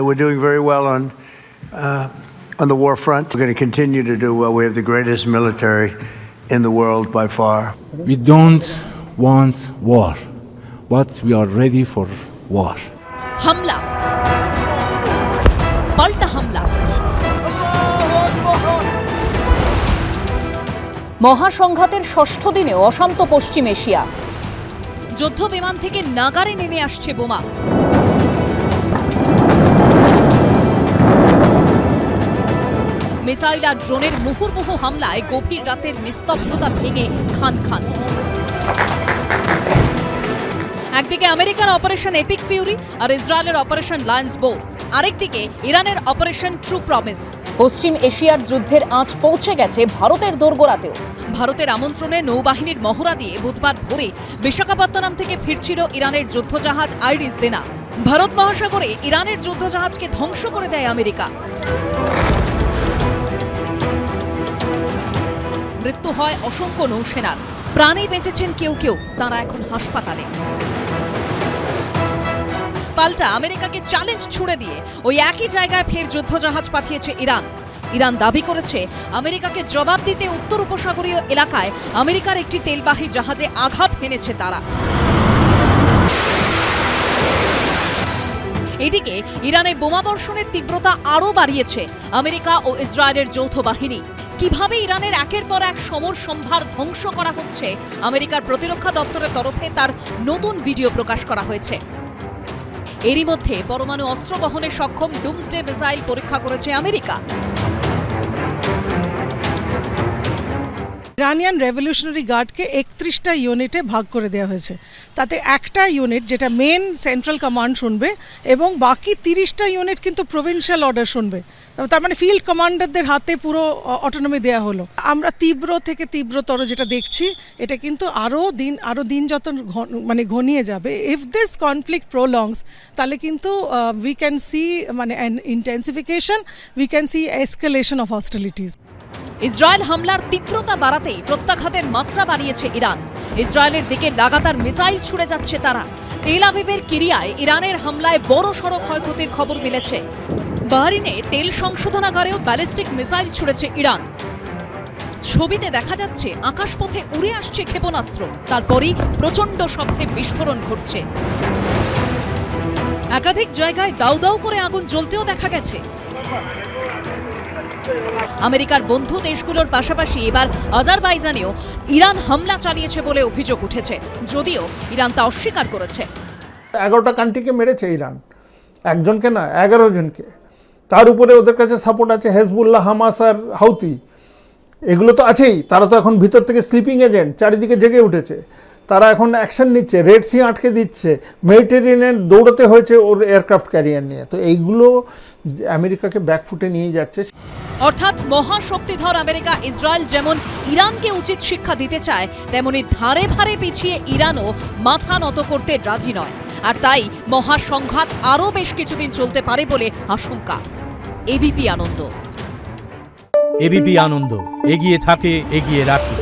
we're doing very well on the war front. We're going to continue to do well. We have the greatest military in the world by far. We don't want war, but we are ready for war. হামলা, পাল্টা হামলা। মহাসংঘাতের ষষ্ঠ দিনেও অশান্ত পশ্চিম Asia. যুদ্ধ বিমান থেকে নাগারে নেমে আসছে বোমা। মিসাইল আর ড্রোনের মুহুর্মুহু হামলায় গভীর রাতের নিস্তব্ধতা ভেঙে খান খান। একদিকে আমেরিকার অপারেশন এপিক ফিউরি আর ইসরায়েলের অপারেশন লায়ন্স বোর, আরেকদিকে ইরানের অপারেশন ট্রু প্রমিস। পশ্চিম এশিয়ার যুদ্ধের আঁচ পৌঁছে গেছে ভারতের দোরগোড়াতেও। ভারতের আমন্ত্রণে নৌবাহিনীর মহড়া দিয়ে বুধবার ভোরে বিশাখাপত্তনম থেকে ফিরছিল ইরানের যুদ্ধজাহাজ আইরিস দেনা। ভারত মহাসাগরে ইরানের যুদ্ধজাহাজকে ধ্বংস করে দেয় আমেরিকা। মৃত্যু হয় অসংখ্য নৌসেনার, প্রাণে বেঁচেছেন কেউ কেউ, তারা এখন হাসপাতালে। পাল্টা আমেরিকাকে চ্যালেঞ্জ ছুড়ে দিয়ে ওই একই জায়গায় ফের যুদ্ধজাহাজ পাঠিয়েছে ইরান। ইরান দাবি করেছে আমেরিকাকে জবাব দিতে উত্তর উপসাগরীয় এলাকায় আমেরিকার একটি তেলবাহী জাহাজে আঘাত হেনেছে তারা। এদিকে ইরানে বোমাবর্ষণের তীব্রতা আরও বাড়িয়েছে আমেরিকা ও ইসরায়েলের যৌথ বাহিনী। কিভাবে ইরানের একের পর এক সমর সম্ভার ধ্বংস করা হচ্ছে আমেরিকার প্রতিরক্ষা দপ্তরের তরফে তার নতুন ভিডিও প্রকাশ করা হয়েছে। এরই মধ্যে পরমাণু অস্ত্র বহনে সক্ষম ডুমসডে মিসাইল পরীক্ষা করেছে আমেরিকা। ইরানিয়ান রেভলিউশনারি গার্ডকে 31টা ইউনিটে ভাগ করে দেওয়া হয়েছে। তাতে একটা ইউনিট যেটা মেন সেন্ট্রাল কমান্ড শুনবে এবং বাকি 30টা ইউনিট কিন্তু প্রভিন্সিয়াল অর্ডার শুনবে। তার মানে ফিল্ড কমান্ডারদের হাতে পুরো অটোনমি দেওয়া হলো। আমরা তীব্র থেকে তীব্রতর যেটা দেখছি, এটা কিন্তু আরও দিন যত মানে ঘনিয়ে যাবে, ইফ দিস কনফ্লিক্ট প্রলংস, তাহলে কিন্তু উই ক্যান সি মানে an intensification, we can see escalation of hostilities. Israel হামলার তীব্রতা বাড়াতেই প্রত্যাঘাতের মাত্রা বাড়িয়েছে ইরান। ইসরায়েলের দিকে লাগাতার মিসাইল ছুড়ে যাচ্ছে তারা। তেল আভিভের কিরিয়ায় ইরানের হামলায় বড় সড় ক্ষয়ক্ষতির খবর মিলেছে। বাহরিনে তেল সংশোধনাগারেও ব্যালিস্টিক মিসাইল ছুড়েছে ইরান। ছবিতে দেখা যাচ্ছে আকাশপথে উড়ে আসছে ক্ষেপণাস্ত্র, তারপরই প্রচণ্ড শব্দে বিস্ফোরণ ঘটছে। একাধিক জায়গায় দাউ দাউ করে আগুন জ্বলতেও দেখা গেছে। আমেরিকার বন্ধু দেশগুলোর পাশাপাশি এবার আজারবাইজানেও ইরান হামলা চালিয়েছে বলে অভিযোগ উঠেছে, যদিও ইরান তা অস্বীকার করেছে। 11টা কান্ট্রিকে মেরেছে ইরান, একজনকে না 11 জনকে। তার উপরে ওদের কাছে সাপোর্ট আছে হেজবুল্লাহ, হামাস আর হাউতি, এগুলো তো আছেই। তারা তো এখন ভিতর থেকে স্লিপিং এজেন্ট, চারিদিকে জেগে উঠেছে। তারা এখন অ্যাকশন নিচ্ছে, রেড সি আটকে দিচ্ছে, মেডিটেরিয়ানে দৌড়াতে হয়েছে ওর এয়ারক্রাফট ক্যারিয়ার নিয়ে। তো এইগুলো আমেরিকাকে ব্যাকফুটে নিয়ে যাচ্ছে। অর্থাৎ মহাশক্তিধর আমেরিকা ইসরায়েল যেমন ইরানকে উচিত শিক্ষা দিতে চায়, তেমনি ধারে ভারে পিছিয়ে ইরানও মাথা নত করতে রাজি নয়। আর তাই মহাসংঘাত আরও বেশ কিছুদিন চলতে পারে বলে আশঙ্কা। এবিপি আনন্দ। এবিপি আনন্দ এগিয়ে থাকে, এগিয়ে রাখে।